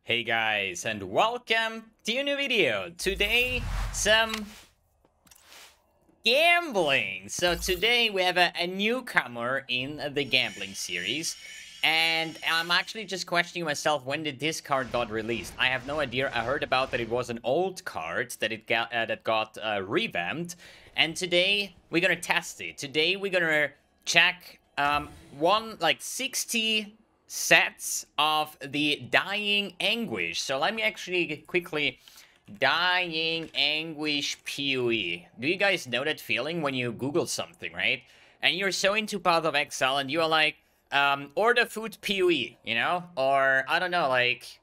Hey guys, and welcome to a new video. Today, some gambling. So today we have a newcomer in the gambling series, and I'm actually just questioning myself, when did this card got released? I have no idea. I heard about that it was an old card that got revamped, and today we're gonna test it. Today we're gonna check 60 sets of the Dying Anguish. So let me actually quickly... Dying Anguish PoE. Do you guys know that feeling when you Google something, right? And you're so into Path of Exile and you are like, order food PoE, you know? Or, I don't know, like,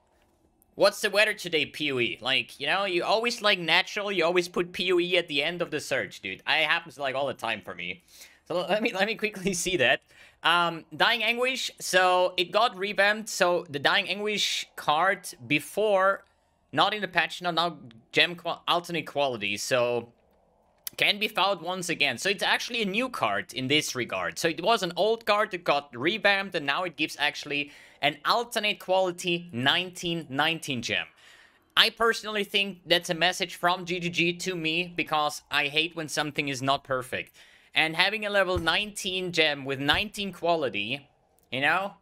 what's the weather today PoE? Like, you know, you always like natural, you always put PoE at the end of the search, dude. It happens like all the time for me. So let me quickly see that. Dying Anguish, so it got revamped. So the Dying Anguish card before, not in the patch, now gem alternate quality, so can be found once again. So it's actually a new card in this regard. So it was an old card that got revamped, and now it gives actually an alternate quality 1919 gem. I personally think that's a message from GGG to me, because I hate when something is not perfect. And having a level 19 gem with 19 quality, you know?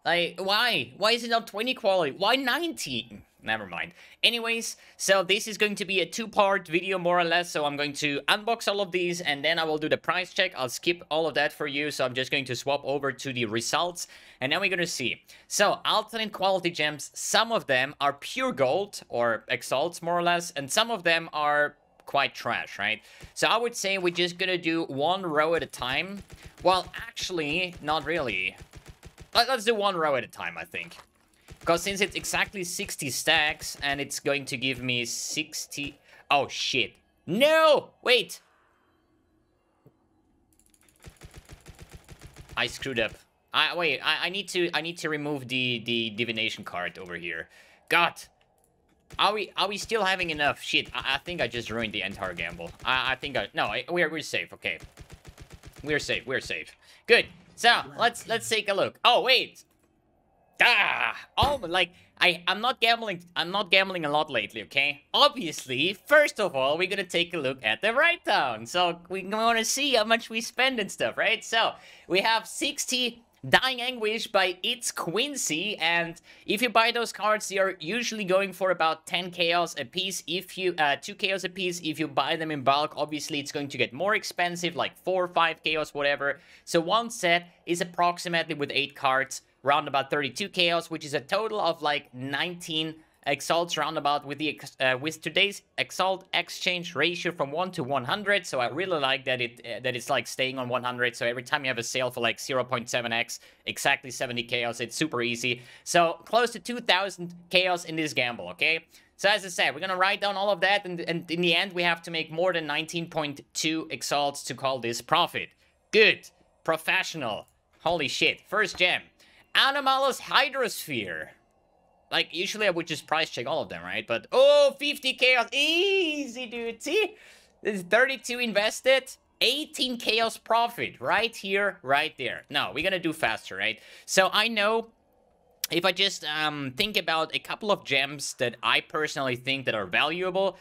Like, why? Why is it not 20 quality? Why 19? Never mind. Anyways, so this is going to be a two-part video, more or less. So I'm going to unbox all of these, and then I will do the price check. I'll skip all of that for you, so I'm just going to swap over to the results, and then we're going to see. So, alternate quality gems, some of them are pure gold, or exalts, more or less, and some of them are quite trash, right? So I would say we're just gonna do one row at a time. Well, actually, not really. Let's do one row at a time, I think. Because since it's exactly 60 stacks, and it's going to give me 60... Oh, shit. No! Wait! I screwed up. I need to remove the divination card over here. God! Are we still having enough? Shit, I think I just ruined the entire gamble. I think no, we're safe, okay. We're safe. Good. So, let's take a look. Oh, wait! Oh, like, I'm not gambling a lot lately, okay? Obviously, first of all, we're gonna take a look at the write-down. So, we wanna see how much we spend and stuff, right? So, we have 60 Dying Anguish by It's Quincy, and if you buy those cards, they are usually going for about 10 chaos a piece. If you 2 chaos a piece, if you buy them in bulk, obviously it's going to get more expensive, like 4 or 5 chaos, whatever. So one set is approximately, with 8 cards, round about 32 chaos, which is a total of like 19 exalts roundabout, with the with today's exalt exchange ratio from 1 to 100. So I really like that it's like staying on 100. So every time you have a sale for like 0.7x, exactly 70 chaos, it's super easy. So close to 2,000 chaos in this gamble, okay? So as I said, we're gonna write down all of that, and in the end we have to make more than 19.2 exalts to call this profit. Good. Professional. Holy shit. First gem. Anomalous Hydrosphere. Like, usually I would just price check all of them, right? But, oh, 50 chaos. Easy, dude. See? This is 32 invested. 18 chaos profit. Right here, right there. No, we're gonna do faster, right? So, I know... If I just think about a couple of gems that I personally think that are valuable,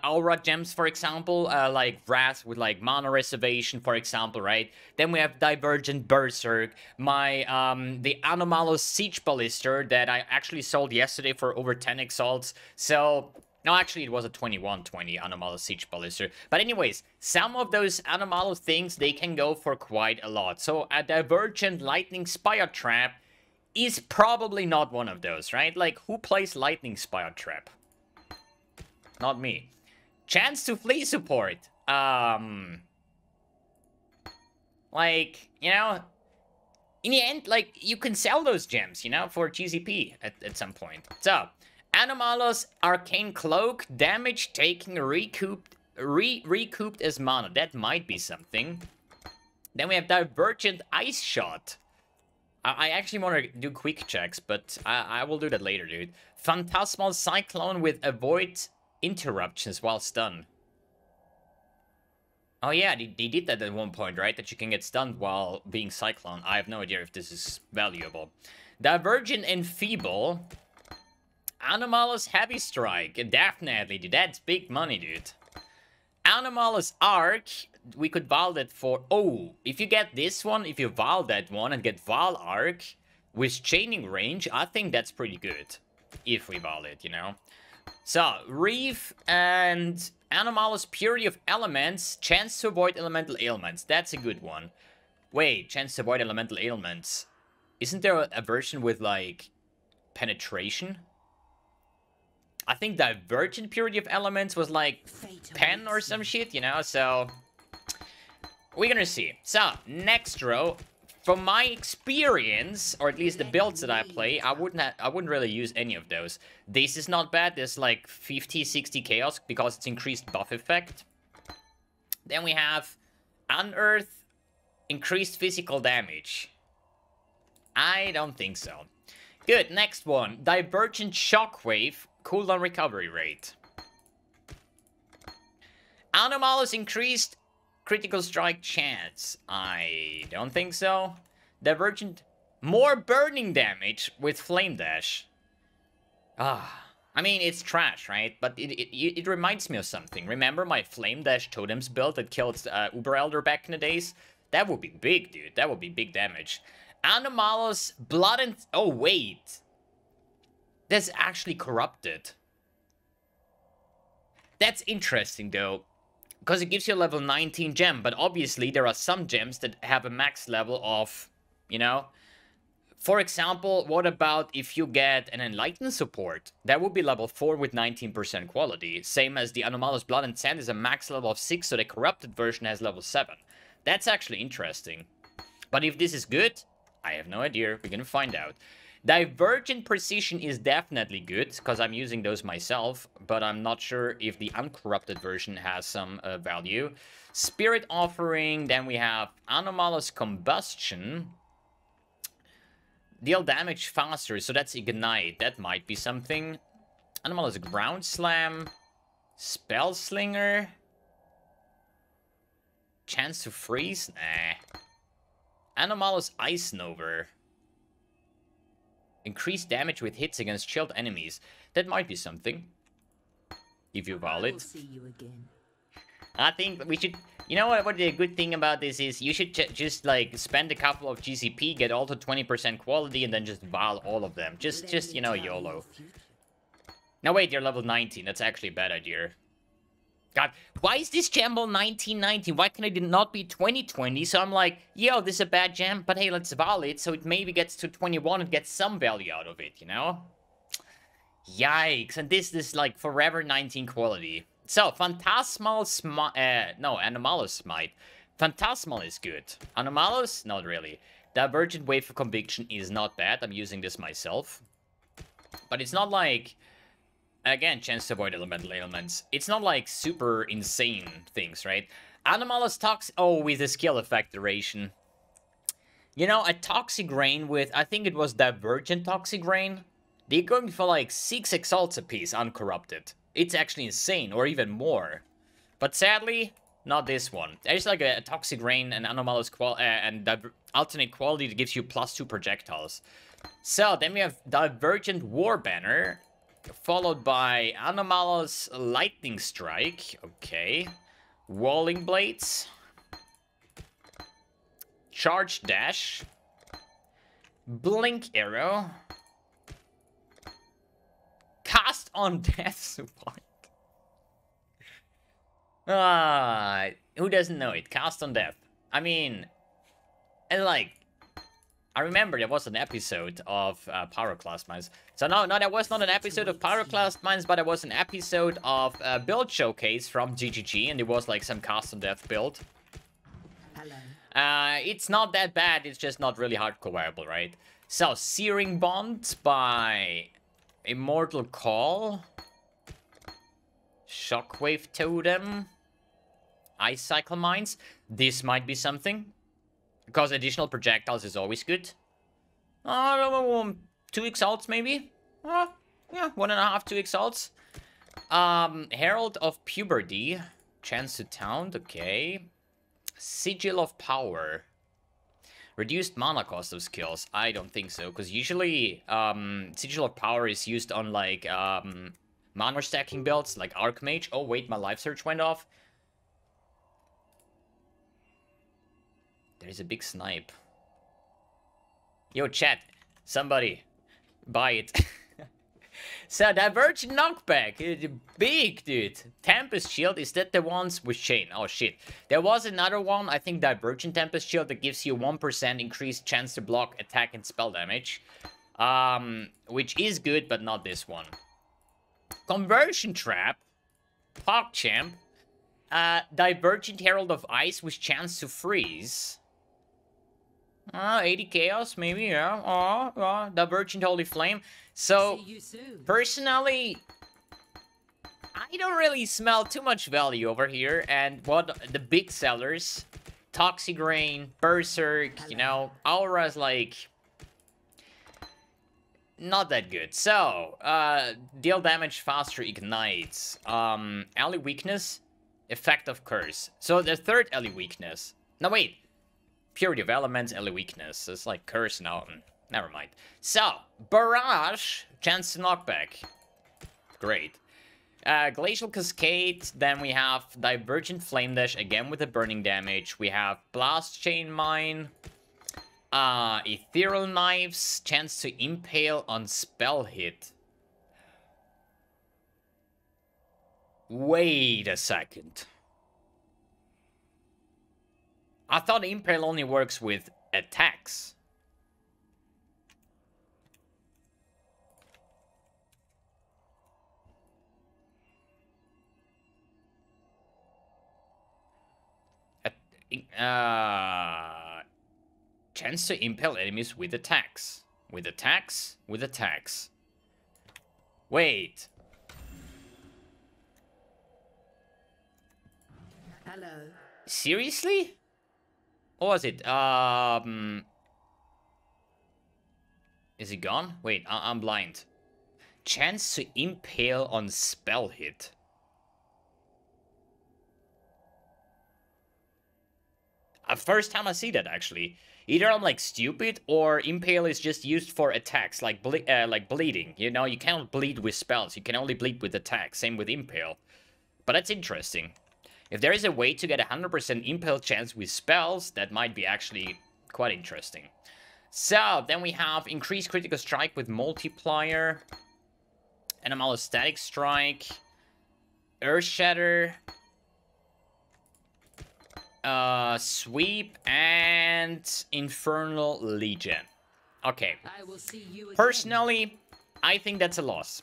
Aura gems, for example, like Wrath with like Mana Reservation, for example, right? Then we have Divergent Berserk, the Anomalous Siege Ballister that I actually sold yesterday for over 10 exalts. So, no, actually it was a 2120 Anomalous Siege Ballister. But anyways, some of those Anomalous things, they can go for quite a lot. So a Divergent Lightning Spire Trap is probably not one of those, right? Like, who plays Lightning Spire Trap? Not me. Chance to Flee support. Like, you know, in the end, like, you can sell those gems, you know, for GCP at some point. So, Anomalous Arcane Cloak, damage taking recouped as mana. That might be something. Then we have Divergent Ice Shot. I actually want to do quick checks, but I will do that later, dude. Phantasmal Cyclone with avoid interruptions while stunned. Oh yeah, they did that at one point, right? That you can get stunned while being Cyclone. I have no idea if this is valuable. Divergent and Feeble. Anomalous Heavy Strike. Definitely, dude. That's big money, dude. Anomalous Arc. We could Val that for... Oh, if you get this one, if you Val that one and get Val Arc with chaining range, I think that's pretty good. If we Val it, you know? So, Reef and Anomalous Purity of Elements. Chance to avoid elemental ailments. That's a good one. Wait, chance to avoid elemental ailments. Isn't there a version with, like, penetration? I think Divergent Purity of Elements was, like, pen or some shit, you know? So, we're gonna see. So, next row. From my experience, or at least the builds that I play, I wouldn't really use any of those. This is not bad. There's like 50, 60 chaos because it's increased buff effect. Then we have Unearth, increased physical damage. I don't think so. Good, next one. Divergent Shockwave, cooldown recovery rate. Anomalous increased critical strike chance. I don't think so. Divergent. More burning damage with Flame Dash. I mean, it's trash, right? But it reminds me of something. Remember my Flame Dash Totems build that killed Uber Elder back in the days? That would be big, dude. That would be big damage. Anomalous Blood and... Oh, wait. That's actually corrupted. That's interesting, though. Because it gives you a level 19 gem, but obviously there are some gems that have a max level of, you know... For example, what about if you get an Enlightened support? That would be level 4 with 19% quality. Same as the Anomalous Blood and Sand is a max level of 6, so the corrupted version has level 7. That's actually interesting. But if this is good, I have no idea. We're gonna find out. Divergent Precision is definitely good, because I'm using those myself, but I'm not sure if the uncorrupted version has some value. Spirit Offering, then we have Anomalous Combustion. Deal damage faster, so that's Ignite. That might be something. Anomalous Ground Slam. Spell Slinger. Chance to freeze? Nah. Anomalous Ice Nova. Increased damage with hits against chilled enemies. That might be something. If you roll it. I think we should... You know what the good thing about this is? You should just like spend a couple of GCP, get all to 20% quality, and then just Val all of them. Just you know, YOLO. Now wait, you're level 19. That's actually a bad idea. God, why is this gem 1919? Why can it not be 2020? So I'm like, yo, this is a bad gem, but hey, let's Val it so it maybe gets to 21 and gets some value out of it, you know? Yikes, and this is like forever 19 quality. So, Phantasmal Smite, no, Anomalous Smite. Phantasmal is good. Anomalous? Not really. Divergent Wave of Conviction is not bad. I'm using this myself. But it's not like... Again, chance to avoid elemental ailments. It's not like super insane things, right? Anomalous Toxic... Oh, with the skill effect duration. You know, a Toxic Rain with... I think it was Divergent Toxic Rain. They're going for like 6 Exalts apiece, uncorrupted. It's actually insane, or even more. But sadly, not this one. There's like a Toxic Rain and Anomalous and Alternate Quality that gives you +2 projectiles. So, then we have Divergent War Banner, followed by Anomalous Lightning Strike. Okay. Walling Blades. Charge Dash. Blink Arrow. Cast on Death support. Who doesn't know it? Cast on Death. I mean, and like, I remember there was an episode of Pyroclast Mines. So no, that was not an episode of Pyroclast Mines, but it was an episode of Build Showcase from GGG, and it was like some Cast on Death build. Hello. It's not that bad, it's just not really hardcore viable, right? So, Searing Bond by... Immortal Call. Shockwave Totem. Ice Cycle Mines. This might be something. Because additional projectiles is always good. 2 Exalts maybe? Yeah, 1.5, 2 Exalts. Herald of Puberty. Chance to taunt, okay. Sigil of Power. Reduced mana cost of skills. I don't think so, because usually Sigil of Power is used on like mana stacking builds, like Archmage. Oh wait, my life search went off. There's a big snipe. Yo, chat. Somebody. Buy it. So, Divergent Knockback. Big, dude. Tempest Shield. Is that the ones with Chain? Oh, shit. There was another one, I think Divergent Tempest Shield, that gives you 1% increased chance to block, attack, and spell damage. Which is good, but not this one. Conversion Trap. PogChamp. Divergent Herald of Ice with chance to freeze. 80 Chaos, maybe, yeah. Divergent Holy Flame. So, personally, I don't really smell too much value over here. And what the big sellers, Toxic Rain, Berserk, you know, Aura's like not that good. So, deal damage faster, ignites. Ally weakness, effect of curse. So the third ally weakness. No, wait. Purity of Elements, ally weakness. It's like curse now. Never mind. So, Barrage, chance to knockback. Great. Glacial Cascade, then we have Divergent Flame Dash, again with the burning damage. We have Blast Chain Mine. Ethereal Knives, chance to impale on spell hit. Wait a second. I thought impale only works with attacks. Chance to impale enemies with attacks. With attacks? With attacks. Wait. Hello. Seriously? What was it? Is it gone? Wait, I'm blind. Chance to impale on spell hit. First time I see that, actually. Either I'm like stupid, or impale is just used for attacks, like bleeding. You know, you cannot bleed with spells. You can only bleed with attacks. Same with impale. But that's interesting. If there is a way to get a 100% impale chance with spells, that might be actually quite interesting. So, then we have increased critical strike with multiplier. Anomalous static strike. Earth shatter. Sweep and Infernal Legion. Okay. Personally, I think that's a loss.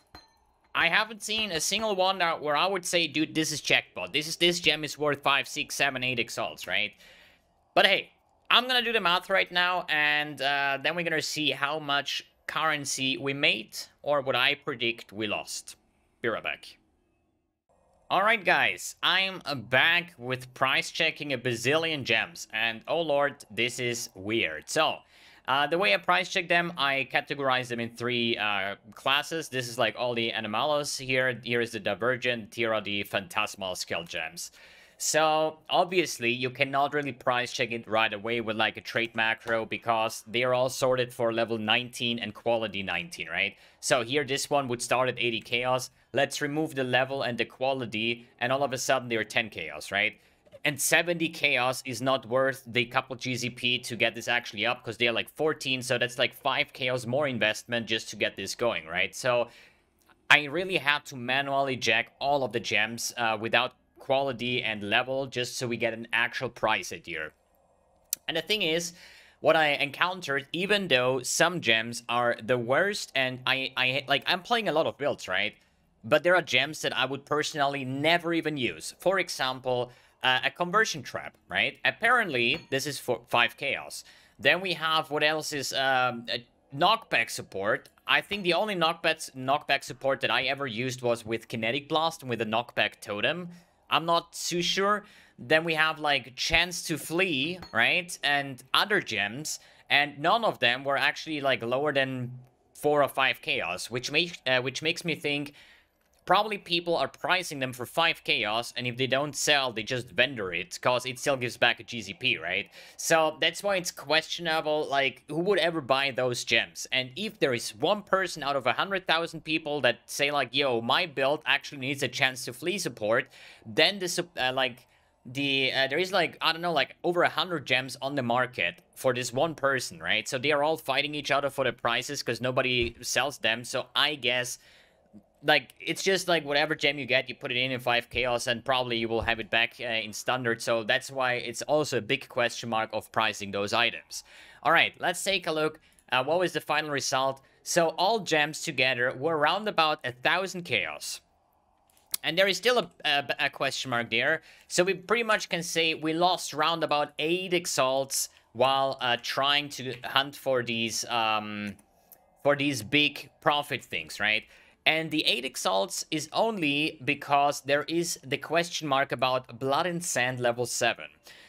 I haven't seen a single one where I would say, dude, this is jackpot. This gem is worth 5, 6, 7, 8 exalts, right? But hey, I'm gonna do the math right now, and then we're gonna see how much currency we made, or what I predict we lost. Be right back. Alright guys, I'm back with price checking a bazillion gems, and oh lord, this is weird. So, the way I price check them, I categorize them in 3 classes. This is like all the Anomalous here. Here is the Divergent, here are the Phantasmal skill gems. So, obviously, you cannot really price check it right away with like a trade macro, because they are all sorted for level 19 and quality 19, right? So here, this one would start at 80 chaos. Let's remove the level and the quality, and all of a sudden they're 10 chaos, right? And 70 chaos is not worth the couple GZP to get this actually up, because they're like 14, so that's like 5 chaos more investment just to get this going, right? So I really had to manually jack all of the gems without quality and level, just so we get an actual price at here. And the thing is, what I encountered, even though some gems are the worst, and I'm playing a lot of builds, right? But there are gems that I would personally never even use. For example, a conversion trap, right? Apparently, this is for 5 chaos. Then we have, what else is, a knockback support. I think the only knockback support that I ever used was with Kinetic Blast and with a knockback totem. I'm not too sure. Then we have, like, Chance to Flee, right? And other gems. And none of them were actually, like, lower than 4 or 5 chaos. Which makes me think, probably people are pricing them for 5 chaos, and if they don't sell, they just vendor it, because it still gives back a GCP, right? So that's why it's questionable, like, who would ever buy those gems? And if there is one person out of 100,000 people that say, like, yo, my build actually needs a chance to flee support, then there is, like, I don't know, like, over 100 gems on the market for this one person, right? So they are all fighting each other for the prices because nobody sells them. So I guess, like, it's just like whatever gem you get, you put it in 5 chaos, and probably you will have it back in standard. So that's why it's also a big question mark of pricing those items. All right, let's take a look. What was the final result? So all gems together were around about 1,000 chaos. And there is still a question mark there. So we pretty much can say we lost round about 8 exalts while trying to hunt for these big profit things, right? And the 8 exalts is only because there is the question mark about Blood and Sand level 7.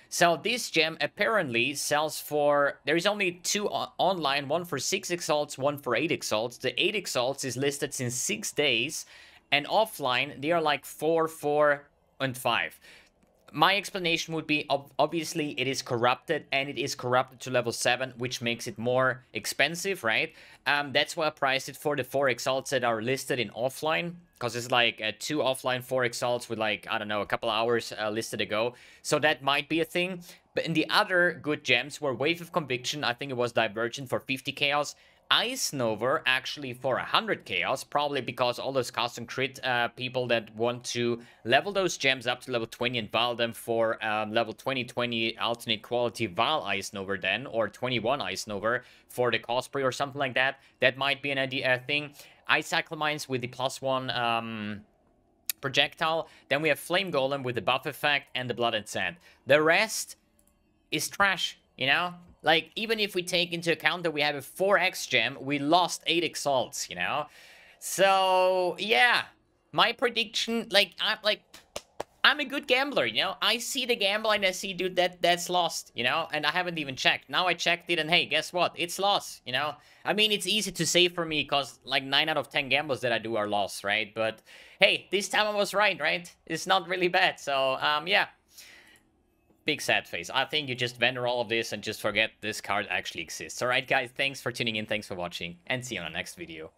So this gem apparently sells for... There is only 2 online, one for 6 exalts, one for 8 exalts. The 8 exalts is listed since 6 days, and offline they are like 4, 4, and 5. My explanation would be, obviously, it is corrupted, and it is corrupted to level 7, which makes it more expensive, right? That's why I priced it for the 4 exalts that are listed in offline, because it's like 2 offline 4 exalts with, like, I don't know, a couple hours listed ago. So that might be a thing. But in the other good gems were Wave of Conviction, I think it was Divergent for 50 chaos, Ice Nova actually for 100 chaos, probably because all those custom crit people that want to level those gems up to level 20 and Val them for level 20 alternate quality Val Ice Nova then, or 21 Ice Nova for the cosplay or something like that. That might be an idea thing. Ice Cycle Mines with the +1 projectile. Then we have Flame Golem with the buff effect and the Blood and Sand. The rest is trash, you know? Like, even if we take into account that we have a 4x gem, we lost 8 exalts, you know? So, yeah. My prediction, I'm a good gambler, you know? I see the gamble and I see, dude, that's lost, you know? And I haven't even checked. Now I checked it and, hey, guess what? It's lost, you know? I mean, it's easy to say for me because, like, 9 out of 10 gambles that I do are lost, right? But, hey, this time I was right, right? It's not really bad. So, yeah. Big sad face. I think you just vendor all of this and just forget this card actually exists. Alright guys, thanks for tuning in, thanks for watching, and see you on the next video.